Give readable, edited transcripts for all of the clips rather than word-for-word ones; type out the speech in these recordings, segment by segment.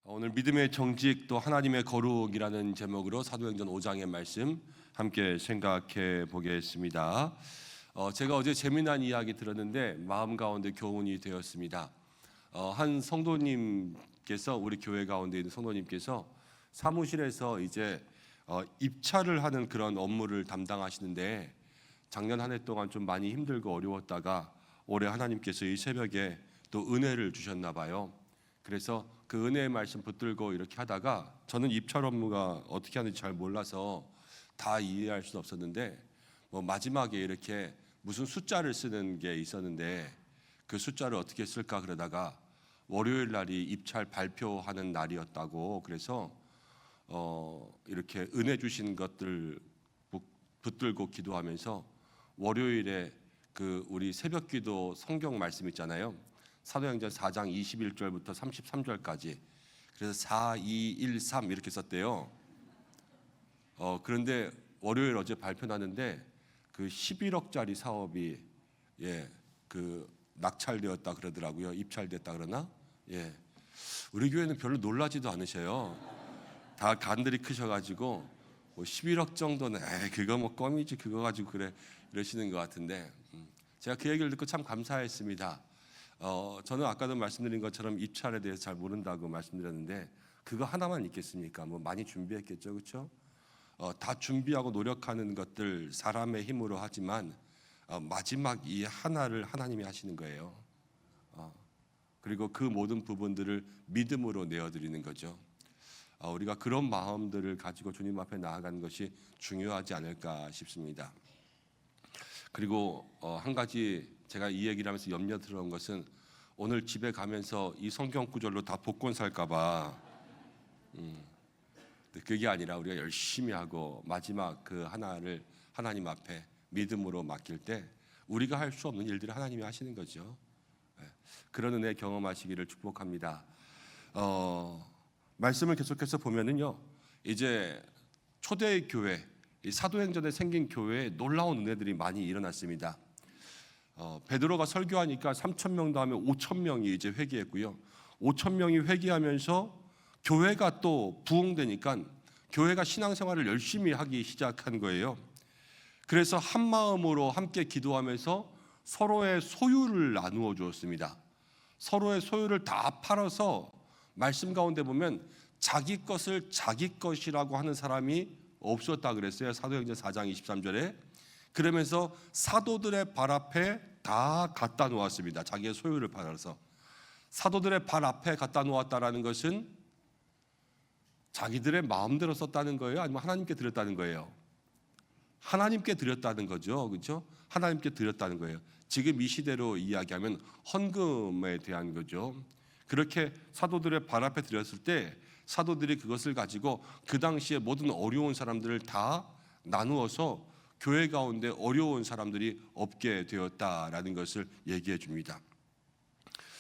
오늘 믿음의 정직 또 하나님의 거룩이라는 제목으로 사도행전 5장의 말씀 함께 생각해 보겠습니다. 제가 어제 재미난 이야기 들었는데 마음 가운데 교훈이 되었습니다. 한 성도님께서, 우리 교회 가운데 있는 성도님께서 사무실에서 이제 입찰을 하는 그런 업무를 담당하시는데 작년 한 해 동안 좀 많이 힘들고 어려웠다가 올해 하나님께서 이 새벽에 또 은혜를 주셨나 봐요. 그래서 그 은혜의 말씀 붙들고 이렇게 하다가, 저는 입찰 업무가 어떻게 하는지 잘 몰라서 다 이해할 수는 없었는데 마지막에 이렇게 무슨 숫자를 쓰는 게 있었는데 그 숫자를 어떻게 쓸까 그러다가 월요일 날이 입찰 발표하는 날이었다고, 그래서 이렇게 은혜 주신 것들 붙들고 기도하면서 월요일에 그 우리 새벽기도 성경 말씀 있잖아요. 사도행전 4장 21절부터 33절까지, 그래서 4, 2, 1, 3 이렇게 썼대요. 그런데 월요일 어제 발표 나는데 그 11억짜리 사업이 그 낙찰되었다 그러더라고요. 입찰됐다 그러나? 우리 교회는 별로 놀라지도 않으셔요. 다 간들이 크셔가지고 11억 정도는 그거 껌이지 그거 가지고 그래 이러시는 것 같은데, 제가 그 얘기를 듣고 참 감사했습니다. 저는 아까도 말씀드린 것처럼 입찰에 대해서 잘 모른다고 말씀드렸는데 그거 하나만 있겠습니까? 많이 준비했겠죠, 그렇죠? 다 준비하고 노력하는 것들 사람의 힘으로 하지만 마지막 이 하나를 하나님이 하시는 거예요. 그리고 그 모든 부분들을 믿음으로 내어드리는 거죠. 우리가 그런 마음들을 가지고 주님 앞에 나아가는 것이 중요하지 않을까 싶습니다. 그리고 한 가지 제가 이 얘기를 하면서 염려 들어온 것은, 오늘 집에 가면서 이 성경 구절로 다 복권 살까 봐. 그게 아니라 우리가 열심히 하고 마지막 그 하나를 하나님 앞에 믿음으로 맡길 때 우리가 할 수 없는 일들을 하나님이 하시는 거죠. 그런 은혜 경험하시기를 축복합니다. 말씀을 계속해서 보면은요, 이제 초대교회, 사도행전에 생긴 교회에 놀라운 은혜들이 많이 일어났습니다. 베드로가 설교하니까 3,000명도 하면 5,000명이 이제 회개했고요. 5,000명이 회개하면서 교회가 또 부흥되니까 교회가 신앙생활을 열심히 하기 시작한 거예요. 그래서 한 마음으로 함께 기도하면서 서로의 소유를 나누어 주었습니다. 서로의 소유를 다 팔아서, 말씀 가운데 보면 자기 것을 자기 것이라고 하는 사람이 없었다 그랬어요. 사도행전 4장 23절에. 그러면서 사도들의 발 앞에 다 갖다 놓았습니다. 자기의 소유를 팔아서 사도들의 발 앞에 갖다 놓았다라는 것은 자기들의 마음대로 썼다는 거예요? 아니면 하나님께 드렸다는 거예요? 하나님께 드렸다는 거죠, 그렇죠? 하나님께 드렸다는 거예요. 지금 이 시대로 이야기하면 헌금에 대한 거죠. 그렇게 사도들의 발 앞에 드렸을 때 사도들이 그것을 가지고 그 당시에 모든 어려운 사람들을 다 나누어서 교회 가운데 어려운 사람들이 없게 되었다라는 것을 얘기해 줍니다.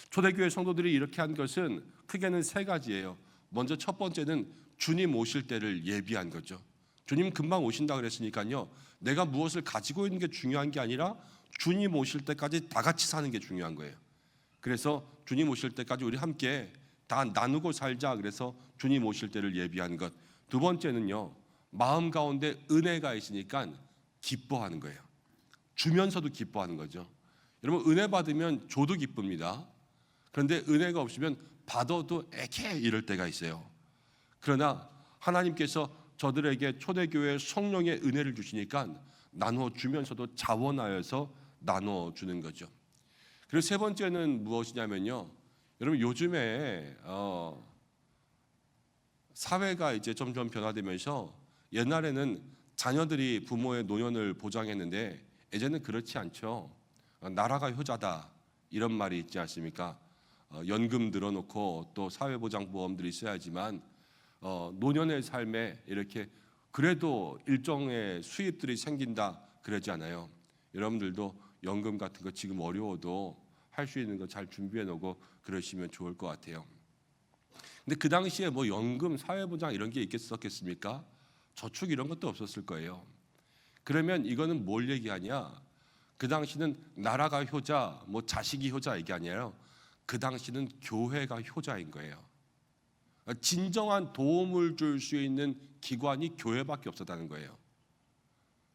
초대교회 성도들이 이렇게 한 것은 크게는 세 가지예요. 먼저 첫 번째는 주님 오실 때를 예비한 거죠. 주님 금방 오신다 그랬으니까요, 내가 무엇을 가지고 있는 게 중요한 게 아니라 주님 오실 때까지 다 같이 사는 게 중요한 거예요. 그래서 주님 오실 때까지 우리 함께 다 나누고 살자, 그래서 주님 오실 때를 예비한 것. 두 번째는요, 마음 가운데 은혜가 있으니까 기뻐하는 거예요. 주면서도 기뻐하는 거죠. 여러분, 은혜 받으면 줘도 기쁩니다. 그런데 은혜가 없으면 받아도 에케 이럴 때가 있어요. 그러나 하나님께서 저들에게 초대교회 성령의 은혜를 주시니까 나누어 주면서도 자원하여서 나누어 주는 거죠. 그리고 세 번째는 무엇이냐면요, 여러분 요즘에 사회가 이제 점점 변화되면서 옛날에는 자녀들이 부모의 노년을 보장했는데 이제는 그렇지 않죠. 나라가 효자다 이런 말이 있지 않습니까? 연금 늘어놓고 또 사회보장보험들이 있어야지만 노년의 삶에 이렇게 그래도 일정의 수입들이 생긴다 그러지 않아요. 여러분들도 연금 같은 거 지금 어려워도 할 수 있는 거 잘 준비해 놓고 그러시면 좋을 것 같아요. 근데 그 당시에 연금, 사회보장 이런 게 있겠습니까? 저축 이런 것도 없었을 거예요. 그러면 이거는 뭘 얘기하냐? 그 당시는 나라가 효자, 자식이 효자 이게 아니에요. 그 당시는 교회가 효자인 거예요. 진정한 도움을 줄 수 있는 기관이 교회밖에 없었다는 거예요.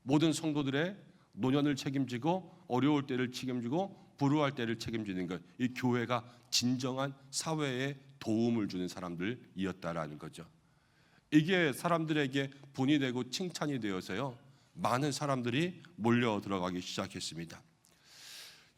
모든 성도들의 노년을 책임지고 어려울 때를 책임지고 불우할 때를 책임지는 것, 이 교회가 진정한 사회에 도움을 주는 사람들이었다라는 거죠. 이게 사람들에게 본이 되고 칭찬이 되어서요, 많은 사람들이 몰려 들어가기 시작했습니다.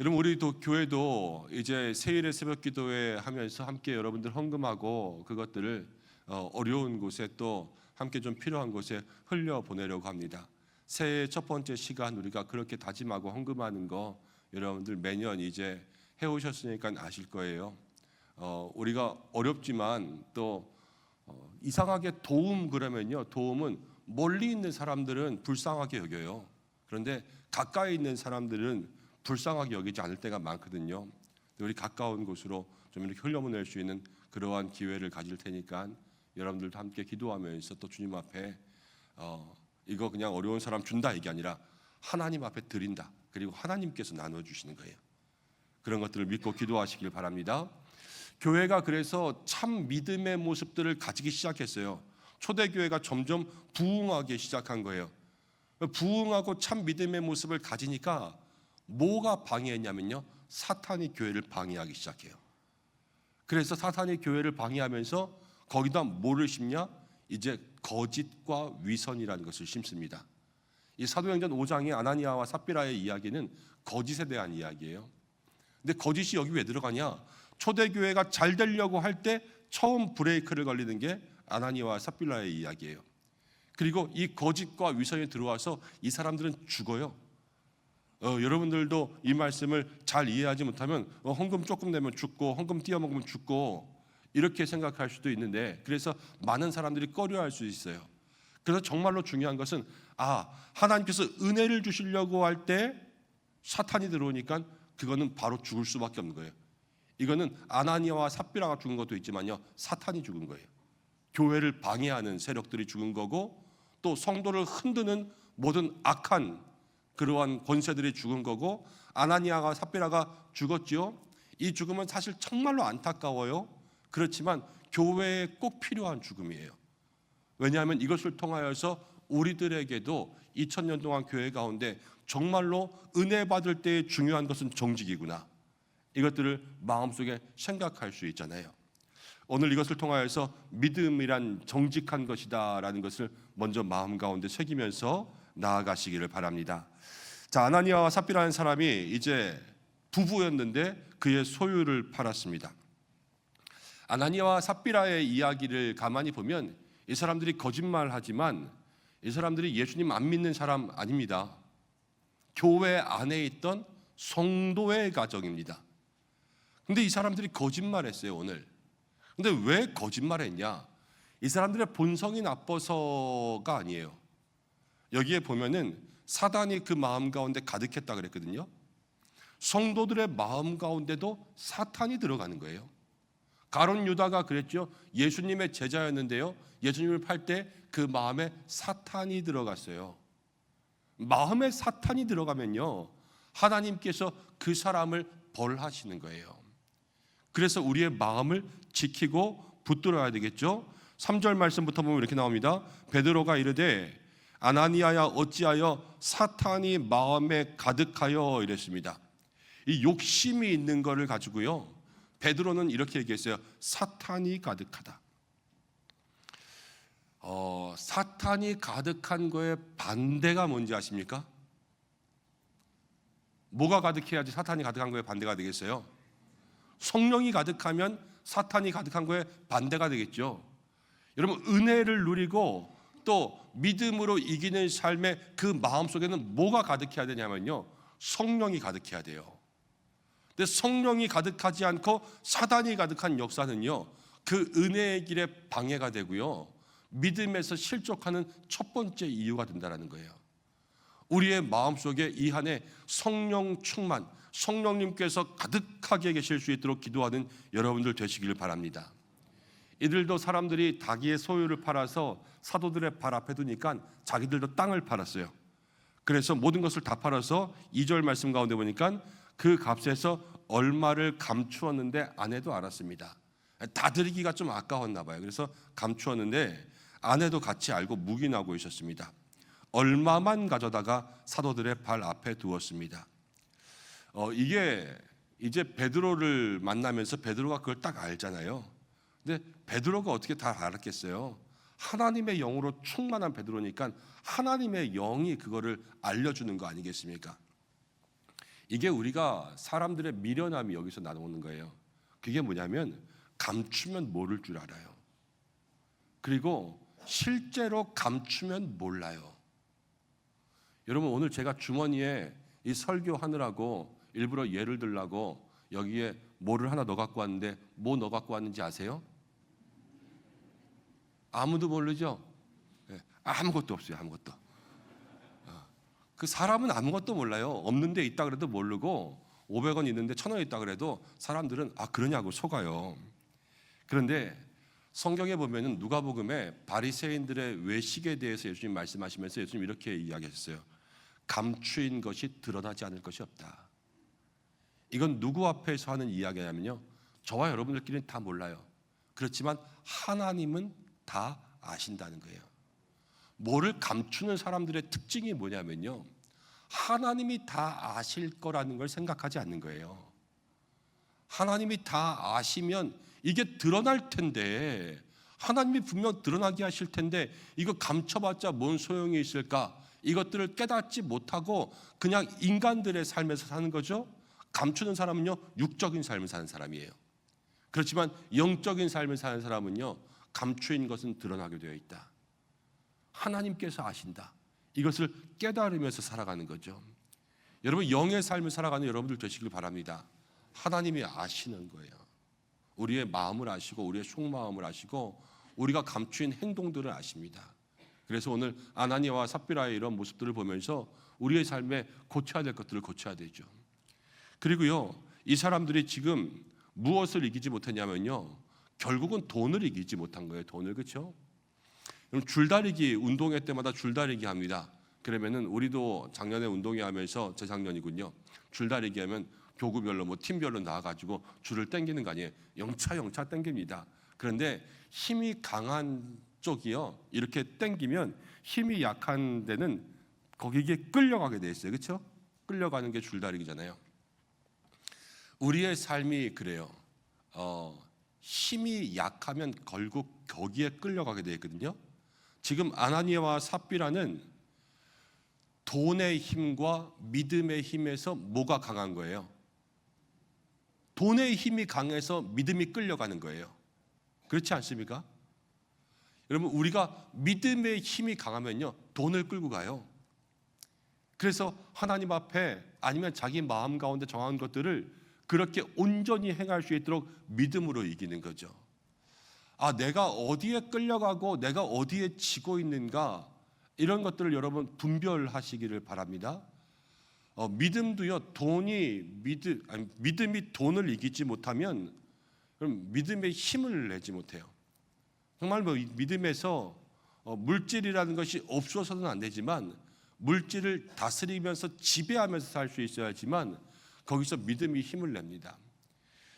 여러분, 우리도 교회도 이제 세일의 새벽기도회 하면서 함께 여러분들 헌금하고 그것들을 어려운 곳에 또 함께 좀 필요한 곳에 흘려 보내려고 합니다. 새해 첫 번째 시간 우리가 그렇게 다짐하고 헌금하는 거 여러분들 매년 이제 해오셨으니까 아실 거예요. 우리가 어렵지만 또 이상하게 도움 그러면요, 도움은 멀리 있는 사람들은 불쌍하게 여겨요. 그런데 가까이 있는 사람들은 불쌍하게 여기지 않을 때가 많거든요. 우리 가까운 곳으로 좀 이렇게 흘려보낼 수 있는 그러한 기회를 가질 테니까 여러분들도 함께 기도하면서 또 주님 앞에 이거 그냥 어려운 사람 준다 이게 아니라 하나님 앞에 드린다. 그리고 하나님께서 나눠주시는 거예요. 그런 것들을 믿고 기도하시길 바랍니다. 교회가 그래서 참 믿음의 모습들을 가지기 시작했어요. 초대교회가 점점 부흥하기 시작한 거예요. 부흥하고 참 믿음의 모습을 가지니까 뭐가 방해했냐면요, 사탄이 교회를 방해하기 시작해요. 그래서 사탄이 교회를 방해하면서 거기다 뭐를 심냐? 이제 거짓과 위선이라는 것을 심습니다. 이 사도행전 5장의 아나니아와 삽비라의 이야기는 거짓에 대한 이야기예요. 근데 거짓이 여기 왜 들어가냐? 초대교회가 잘 되려고 할 때 처음 브레이크를 걸리는 게 아나니아와 삽비라의 이야기예요. 그리고 이 거짓과 위선이 들어와서 이 사람들은 죽어요. 여러분들도 이 말씀을 잘 이해하지 못하면 헌금 조금 내면 죽고 헌금 띄어먹으면 죽고 이렇게 생각할 수도 있는데, 그래서 많은 사람들이 꺼려할 수 있어요. 그래서 정말로 중요한 것은 하나님께서 은혜를 주시려고 할 때 사탄이 들어오니까 그거는 바로 죽을 수밖에 없는 거예요. 이거는 아나니아와 삽비라가 죽은 것도 있지만요, 사탄이 죽은 거예요. 교회를 방해하는 세력들이 죽은 거고, 또 성도를 흔드는 모든 악한 그러한 권세들이 죽은 거고, 아나니아와 삽비라가 죽었지요. 이 죽음은 사실 정말로 안타까워요. 그렇지만 교회에 꼭 필요한 죽음이에요. 왜냐하면 이것을 통하여서 우리들에게도 2000년 동안 교회 가운데 정말로 은혜 받을 때의 중요한 것은 정직이구나, 이것들을 마음속에 생각할 수 있잖아요. 오늘 이것을 통하여서 믿음이란 정직한 것이다 라는 것을 먼저 마음 가운데 새기면서 나아가시기를 바랍니다. 자, 아나니아와 삽비라는 사람이 이제 부부였는데 그의 소유를 팔았습니다. 아나니아와 삽비라의 이야기를 가만히 보면 이 사람들이 거짓말하지만 이 사람들이 예수님 안 믿는 사람 아닙니다. 교회 안에 있던 성도의 가정입니다. 근데 이 사람들이 거짓말했어요, 오늘. 근데 왜 거짓말했냐? 이 사람들의 본성이 나빠서가 아니에요. 여기에 보면은 사단이 그 마음 가운데 가득했다 그랬거든요. 성도들의 마음 가운데도 사탄이 들어가는 거예요. 가룟 유다가 그랬죠. 예수님의 제자였는데요, 예수님을 팔 때 그 마음에 사탄이 들어갔어요. 마음에 사탄이 들어가면요, 하나님께서 그 사람을 벌하시는 거예요. 그래서 우리의 마음을 지키고 붙들어야 되겠죠. 3절 말씀부터 보면 이렇게 나옵니다. 베드로가 이르되 아나니아야 어찌하여 사탄이 마음에 가득하여 이랬습니다. 이 욕심이 있는 것을 가지고요, 베드로는 이렇게 얘기했어요. 사탄이 가득하다. 사탄이 가득한 거에 반대가 뭔지 아십니까? 뭐가 가득해야지 사탄이 가득한 거에 반대가 되겠어요? 성령이 가득하면 사탄이 가득한 거에 반대가 되겠죠. 여러분, 은혜를 누리고 또 믿음으로 이기는 삶의 그 마음속에는 뭐가 가득해야 되냐면요, 성령이 가득해야 돼요. 근데 성령이 가득하지 않고 사단이 가득한 역사는요, 그 은혜의 길에 방해가 되고요, 믿음에서 실족하는 첫 번째 이유가 된다는 거예요. 우리의 마음속에 이 한 해 성령 충만, 성령님께서 가득하게 계실 수 있도록 기도하는 여러분들 되시기를 바랍니다. 이들도 사람들이 자기의 소유를 팔아서 사도들의 발 앞에 두니까 자기들도 땅을 팔았어요. 그래서 모든 것을 다 팔아서 2절 말씀 가운데 보니까 그 값에서 얼마를 감추었는데 아내도 알았습니다. 다 드리기가 좀 아까웠나 봐요. 그래서 감추었는데 아내도 같이 알고 묵인하고 있었습니다. 얼마만 가져다가 사도들의 발 앞에 두었습니다. 이게 이제 베드로를 만나면서 베드로가 그걸 딱 알잖아요. 근데 베드로가 어떻게 다 알았겠어요? 하나님의 영으로 충만한 베드로니까 하나님의 영이 그거를 알려주는 거 아니겠습니까? 이게 우리가 사람들의 미련함이 여기서 나오는 거예요. 그게 뭐냐면 감추면 모를 줄 알아요. 그리고 실제로 감추면 몰라요. 여러분, 오늘 제가 주머니에 이 설교하느라고 일부러 예를 들라고 여기에 뭐를 하나 넣어 갖고 왔는데 뭐 넣어 갖고 왔는지 아세요? 아무도 모르죠? 네, 아무것도 없어요. 아무것도. 그 사람은 아무것도 몰라요. 없는 데 있다 그래도 모르고 500원 있는데 1000원 있다 그래도 사람들은 그러냐고 속아요. 그런데 성경에 보면은 누가복음에 바리새인들의 외식에 대해서 예수님 말씀하시면서 예수님 이렇게 이야기하셨어요. 감추인 것이 드러나지 않을 것이 없다. 이건 누구 앞에서 하는 이야기냐면요, 저와 여러분들끼리는 다 몰라요. 그렇지만 하나님은 다 아신다는 거예요. 뭐를 감추는 사람들의 특징이 뭐냐면요, 하나님이 다 아실 거라는 걸 생각하지 않는 거예요. 하나님이 다 아시면 이게 드러날 텐데, 하나님이 분명 드러나게 하실 텐데 이거 감춰봤자 뭔 소용이 있을까? 이것들을 깨닫지 못하고 그냥 인간들의 삶에서 사는 거죠. 감추는 사람은요, 육적인 삶을 사는 사람이에요. 그렇지만 영적인 삶을 사는 사람은요, 감추인 것은 드러나게 되어 있다. 하나님께서 아신다. 이것을 깨달으면서 살아가는 거죠. 여러분, 영의 삶을 살아가는 여러분들 되시길 바랍니다. 하나님이 아시는 거예요. 우리의 마음을 아시고 우리의 속마음을 아시고 우리가 감추인 행동들을 아십니다. 그래서 오늘 아나니아와 삽비라의 이런 모습들을 보면서 우리의 삶에 고쳐야 될 것들을 고쳐야 되죠. 그리고요, 이 사람들이 지금 무엇을 이기지 못했냐면요, 결국은 돈을 이기지 못한 거예요. 돈을. 그렇죠? 줄다리기 운동회 때마다 줄다리기 합니다. 그러면은 우리도 작년에 운동회 하면서 재작년이군요. 줄다리기 하면 교구별로 뭐 팀별로 나와가지고 줄을 당기는 거 아니에요. 영차 당깁니다. 그런데 힘이 강한 쪽이요, 이렇게 당기면 힘이 약한 데는 거기에 끌려가게 돼 있어요. 그렇죠? 끌려가는 게 줄다리기잖아요. 우리의 삶이 그래요. 힘이 약하면 결국 거기에 끌려가게 돼 있거든요. 지금 아나니아와 삽비라는 돈의 힘과 믿음의 힘에서 뭐가 강한 거예요? 돈의 힘이 강해서 믿음이 끌려가는 거예요. 그렇지 않습니까? 여러분, 우리가 믿음의 힘이 강하면요, 돈을 끌고 가요. 그래서 하나님 앞에 아니면 자기 마음 가운데 정한 것들을 그렇게 온전히 행할 수 있도록 믿음으로 이기는 거죠. 내가 어디에 끌려가고 내가 어디에 지고 있는가, 이런 것들을 여러분 분별하시기를 바랍니다. 믿음도요, 믿음이 돈을 이기지 못하면 그럼 믿음의 힘을 내지 못해요. 정말 믿음에서 물질이라는 것이 없어서는 안 되지만 물질을 다스리면서 지배하면서 살 수 있어야지만 거기서 믿음이 힘을 냅니다.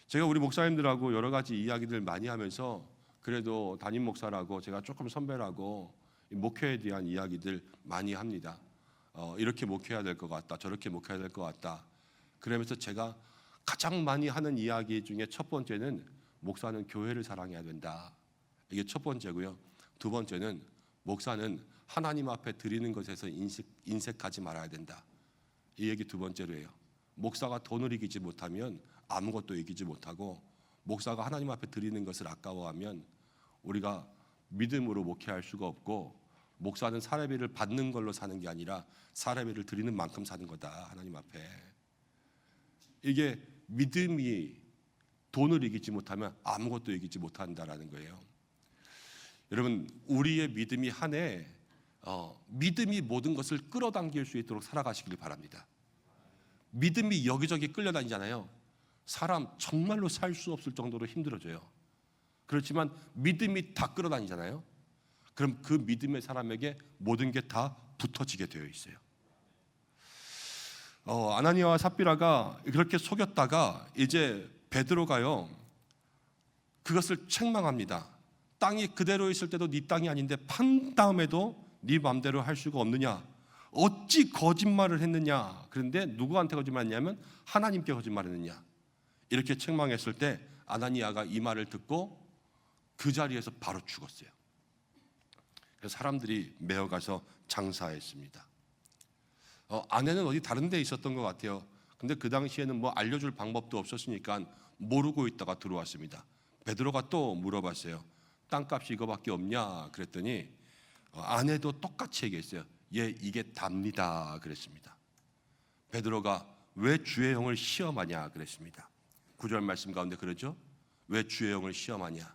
제가 우리 목사님들하고 여러 가지 이야기들 많이 하면서 그래도 담임 목사라고 제가 조금 선배라고 목회에 대한 이야기들 많이 합니다. 이렇게 목회해야 될 것 같다, 저렇게 목회해야 될 것 같다. 그러면서 제가 가장 많이 하는 이야기 중에 첫 번째는 목사는 교회를 사랑해야 된다. 이게 첫 번째고요. 두 번째는 목사는 하나님 앞에 드리는 것에서 인색하지 말아야 된다. 이 얘기 두 번째로 해요. 목사가 돈을 이기지 못하면 아무것도 이기지 못하고, 목사가 하나님 앞에 드리는 것을 아까워하면 우리가 믿음으로 목회할 수가 없고, 목사는 사례비를 받는 걸로 사는 게 아니라 사례비를 드리는 만큼 사는 거다, 하나님 앞에. 이게 믿음이 돈을 이기지 못하면 아무것도 이기지 못한다라는 거예요. 여러분, 우리의 믿음이 한 해 믿음이 모든 것을 끌어당길 수 있도록 살아가시길 바랍니다. 믿음이 여기저기 끌려다니잖아요. 사람 정말로 살 수 없을 정도로 힘들어져요. 그렇지만 믿음이 다 끌어다니잖아요. 그럼 그 믿음의 사람에게 모든 게 다 붙어지게 되어 있어요. 아나니아와 삽비라가 그렇게 속였다가 이제 베드로가요, 그것을 책망합니다. 땅이 그대로 있을 때도 네 땅이 아닌데 판 다음에도 네 마음대로 할 수가 없느냐? 어찌 거짓말을 했느냐? 그런데 누구한테 거짓말했냐면 하나님께 거짓말했느냐? 이렇게 책망했을 때 아나니아가 이 말을 듣고 그 자리에서 바로 죽었어요. 그래서 사람들이 메어가서 장사했습니다. 아내는 어디 다른 데 있었던 것 같아요. 근데 그 당시에는 뭐 알려줄 방법도 없었으니까 모르고 있다가 들어왔습니다. 베드로가 또 물어봤어요. 땅값이 이거밖에 없냐? 그랬더니 아내도 똑같이 얘기했어요. 예, 이게 답니다. 그랬습니다. 베드로가 왜 주의 영을 시험하냐? 그랬습니다. 9절 말씀 가운데 그러죠. 왜 주의 영을 시험하냐?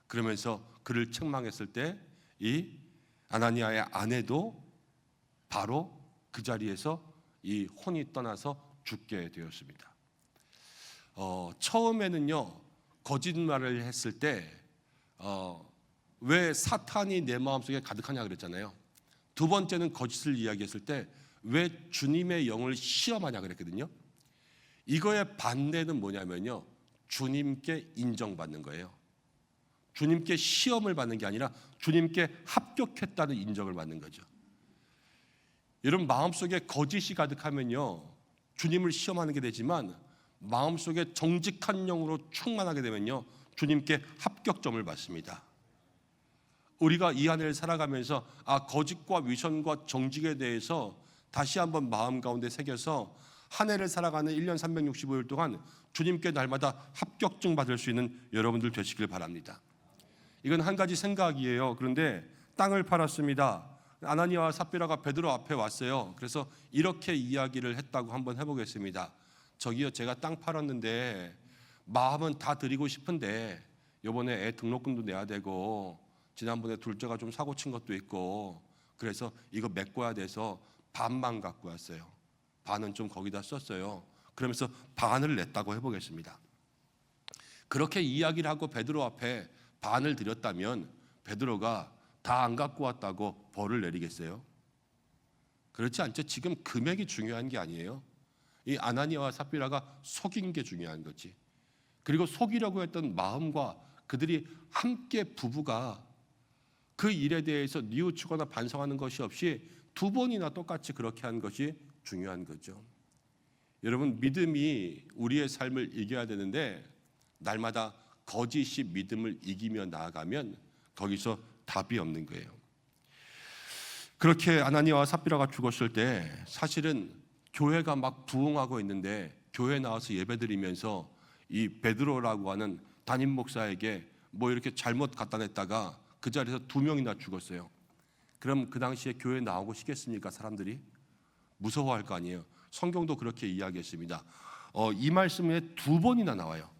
그러면서 그를 책망했을 때 이 아나니아의 아내도 바로 그 자리에서 이 혼이 떠나서 죽게 되었습니다. 처음에는요, 거짓말을 했을 때 왜 사탄이 내 마음속에 가득하냐 그랬잖아요. 두 번째는 거짓을 이야기했을 때 왜 주님의 영을 시험하냐 그랬거든요. 이거의 반대는 뭐냐면요, 주님께 인정받는 거예요. 주님께 시험을 받는 게 아니라 주님께 합격했다는 인정을 받는 거죠. 여러분, 마음속에 거짓이 가득하면요, 주님을 시험하는 게 되지만 마음속에 정직한 영으로 충만하게 되면요, 주님께 합격점을 받습니다. 우리가 이 한 해를 살아가면서 거짓과 위선과 정직에 대해서 다시 한번 마음 가운데 새겨서 한 해를 살아가는 1년 365일 동안 주님께 날마다 합격증 받을 수 있는 여러분들 되시길 바랍니다. 이건 한 가지 생각이에요. 그런데 땅을 팔았습니다. 아나니아와 삽비라가 베드로 앞에 왔어요. 그래서 이렇게 이야기를 했다고 한번 해보겠습니다. 저기요, 제가 땅 팔았는데 마음은 다 드리고 싶은데 이번에 애 등록금도 내야 되고 지난번에 둘째가 좀 사고 친 것도 있고 그래서 이거 메꿔야 돼서 반만 갖고 왔어요. 반은 좀 거기다 썼어요. 그러면서 반을 냈다고 해보겠습니다. 그렇게 이야기를 하고 베드로 앞에 반을 드렸다면 베드로가 다 안 갖고 왔다고 벌을 내리겠어요? 그렇지 않죠. 지금 금액이 중요한 게 아니에요. 이 아나니아와 삽비라가 속인 게 중요한 거지. 그리고 속이려고 했던 마음과 그들이 함께 부부가 그 일에 대해서 뉘우치거나 반성하는 것이 없이 두 번이나 똑같이 그렇게 한 것이 중요한 거죠. 여러분, 믿음이 우리의 삶을 이겨야 되는데 날마다 거짓이 믿음을 이기며 나아가면 거기서 답이 없는 거예요. 그렇게 아나니아와 삽비라가 죽었을 때 사실은 교회가 막 부흥하고 있는데 교회 나와서 예배드리면서 이 베드로라고 하는 담임 목사에게 뭐 이렇게 잘못 갖다 냈다가 그 자리에서 2명이나 죽었어요. 그럼 그 당시에 교회 나오고 싶겠습니까? 사람들이 무서워할 거 아니에요. 성경도 그렇게 이야기했습니다. 이 말씀에 2번이나 나와요.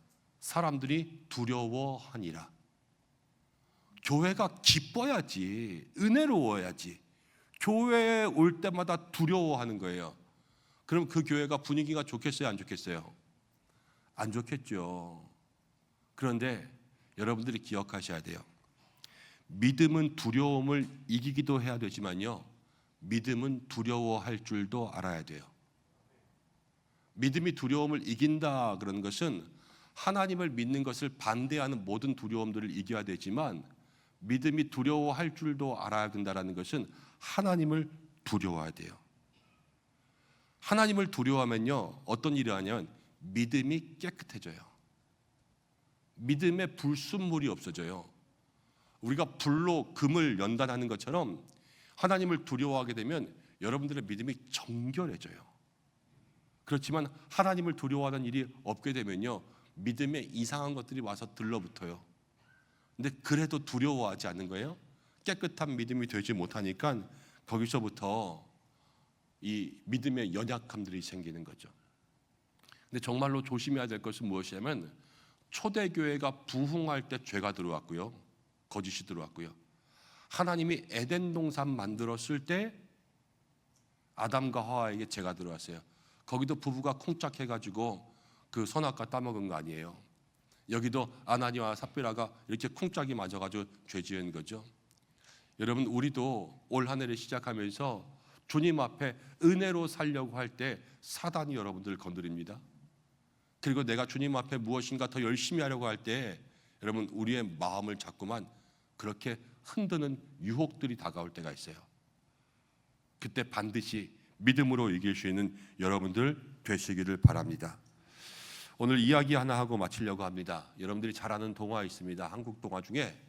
사람들이 두려워하니라. 교회가 기뻐야지, 은혜로워야지. 교회에 올 때마다 두려워하는 거예요. 그럼 그 교회가 분위기가 좋겠어요, 안 좋겠어요? 안 좋겠죠. 그런데 여러분들이 기억하셔야 돼요. 믿음은 두려움을 이기기도 해야 되지만요, 믿음은 두려워할 줄도 알아야 돼요. 믿음이 두려움을 이긴다 그런 것은 하나님을 믿는 것을 반대하는 모든 두려움들을 이겨야 되지만 믿음이 두려워할 줄도 알아야 된다는 것은 하나님을 두려워해야 돼요. 하나님을 두려워하면요, 어떤 일을 하냐면 믿음이 깨끗해져요. 믿음에 불순물이 없어져요. 우리가 불로 금을 연단하는 것처럼 하나님을 두려워하게 되면 여러분들의 믿음이 정결해져요. 그렇지만 하나님을 두려워하는 일이 없게 되면요, 믿음에 이상한 것들이 와서 들러붙어요. 근데 그래도 두려워하지 않는 거예요. 깨끗한 믿음이 되지 못하니까 거기서부터 이 믿음의 연약함들이 생기는 거죠. 근데 정말로 조심해야 될 것은 무엇이냐면 초대교회가 부흥할 때 죄가 들어왔고요, 거짓이 들어왔고요, 하나님이 에덴 동산 만들었을 때 아담과 하와에게 죄가 들어왔어요. 거기도 부부가 쿵짝해가지고 그 선악과 따먹은 거 아니에요. 여기도 아나니아와 삽비라가 이렇게 쿵짝이 맞아가지고 죄 지은 거죠. 여러분, 우리도 올 한 해를 시작하면서 주님 앞에 은혜로 살려고 할 때 사단이 여러분들을 건드립니다. 그리고 내가 주님 앞에 무엇인가 더 열심히 하려고 할 때 여러분, 우리의 마음을 자꾸만 그렇게 흔드는 유혹들이 다가올 때가 있어요. 그때 반드시 믿음으로 이길 수 있는 여러분들 되시기를 바랍니다. 오늘 이야기 하나 하고 마치려고 합니다. 여러분들이 잘 아는 동화 있습니다. 한국 동화 중에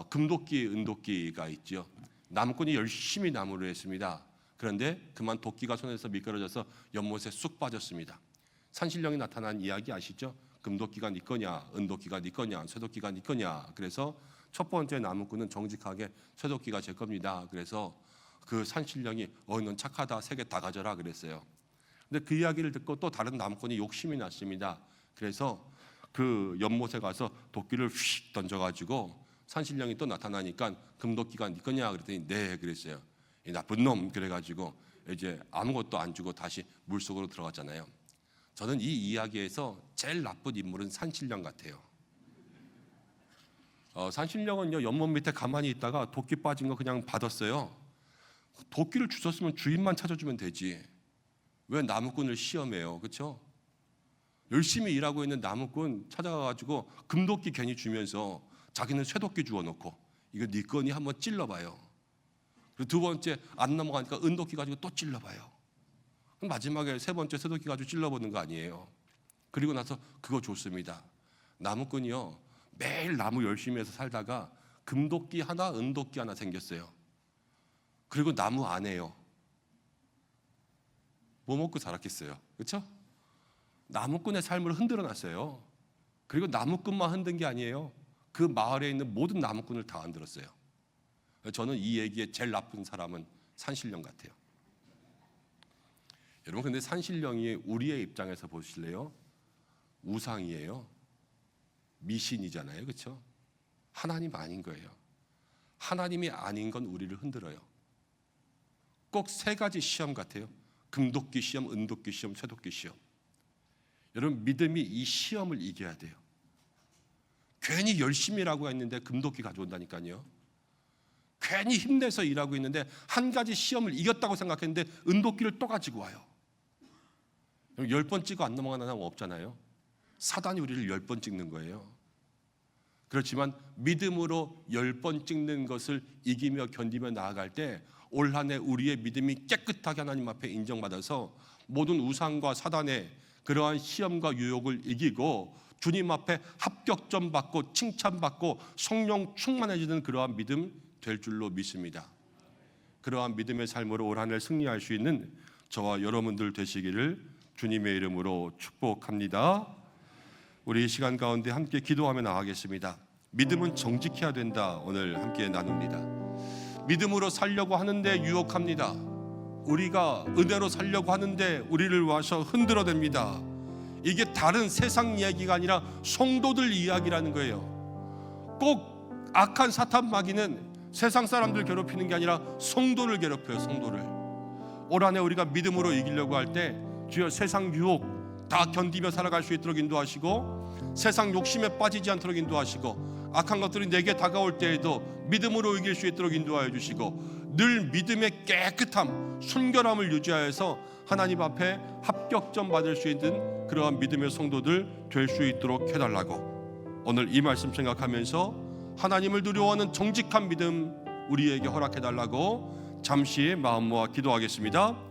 금도끼, 은도끼가 있죠. 나무꾼이 열심히 나무를 했습니다. 그런데 그만 도끼가 손에서 미끄러져서 연못에 쑥 빠졌습니다. 산신령이 나타난 이야기 아시죠? 금도끼가 네 거냐, 은도끼가 네 거냐, 쇠도끼가 네 거냐. 그래서 첫 번째 나무꾼은 정직하게 쇠도끼가 제 겁니다. 그래서 그 산신령이 넌 착하다, 3개 다 가져라 그랬어요. 근데 그 이야기를 듣고 또 다른 나무꾼이 욕심이 났습니다. 그래서 그 연못에 가서 도끼를 휙 던져가지고 산신령이 또 나타나니까 금도끼가 네 거냐 그랬더니 네 그랬어요. 이 나쁜 놈 그래가지고 이제 아무것도 안 주고 다시 물속으로 들어갔잖아요. 저는 이 이야기에서 제일 나쁜 인물은 산신령 같아요. 산신령은요, 연못 밑에 가만히 있다가 도끼 빠진 거 그냥 받았어요. 도끼를 주웠으면 주인만 찾아주면 되지. 왜 나무꾼을 시험해요? 그렇죠? 열심히 일하고 있는 나무꾼 찾아가가지고 금도끼 괜히 주면서 자기는 쇠도끼 주워놓고 이거 네 거니 한번 찔러봐요. 그리고 두 번째 안 넘어가니까 은도끼 가지고 또 찔러봐요. 마지막에 세 번째 쇠도끼 가지고 찔러보는 거 아니에요. 그리고 나서 그거 줬습니다. 나무꾼이요, 매일 나무 열심히 해서 살다가 금도끼 하나, 은도끼 하나 생겼어요. 그리고 나무 안에요, 뭐 먹고 살았겠어요? 그렇죠? 나무꾼의 삶을 흔들어 놨어요. 그리고 나무꾼만 흔든 게 아니에요. 그 마을에 있는 모든 나무꾼을 다 흔들었어요. 저는 이 얘기에 제일 나쁜 사람은 산신령 같아요. 여러분, 근데 산신령이 우리의 입장에서 보실래요? 우상이에요. 미신이잖아요. 그렇죠? 하나님 아닌 거예요. 하나님이 아닌 건 우리를 흔들어요. 꼭 3가지 시험 같아요. 금도끼 시험, 은도끼 시험, 쇠도끼 시험. 여러분, 믿음이 이 시험을 이겨야 돼요. 괜히 열심히 일하고 있는데 금도끼 가져온다니까요. 괜히 힘내서 일하고 있는데 한 가지 시험을 이겼다고 생각했는데 은도끼를 또 가지고 와요. 10번 찍어 안 넘어가는 사람 없잖아요. 사단이 우리를 10번 찍는 거예요. 그렇지만 믿음으로 10번 찍는 것을 이기며 견디며 나아갈 때 올 한 해 우리의 믿음이 깨끗하게 하나님 앞에 인정받아서 모든 우상과 사단의 그러한 시험과 유혹을 이기고 주님 앞에 합격점 받고 칭찬받고 성령 충만해지는 그러한 믿음 될 줄로 믿습니다. 그러한 믿음의 삶으로 올 한 해 승리할 수 있는 저와 여러분들 되시기를 주님의 이름으로 축복합니다. 우리 이 시간 가운데 함께 기도하며 나가겠습니다. 믿음은 정직해야 된다. 오늘 함께 나눕니다. 믿음으로 살려고 하는데 유혹합니다. 우리가 은혜로 살려고 하는데 우리를 와서 흔들어댑니다. 이게 다른 세상 이야기가 아니라 성도들 이야기라는 거예요. 꼭 악한 사탄 마귀는 세상 사람들 괴롭히는 게 아니라 성도를 괴롭혀요. 성도를. 올 한 해 우리가 믿음으로 이기려고 할 때 주여 세상 유혹 다 견디며 살아갈 수 있도록 인도하시고 세상 욕심에 빠지지 않도록 인도하시고 악한 것들이 내게 다가올 때에도 믿음으로 이길 수 있도록 인도하여 주시고 늘 믿음의 깨끗함, 순결함을 유지하여서 하나님 앞에 합격점 받을 수 있는 그러한 믿음의 성도들 될 수 있도록 해달라고 오늘 이 말씀 생각하면서 하나님을 두려워하는 정직한 믿음 우리에게 허락해달라고 잠시 마음 모아 기도하겠습니다.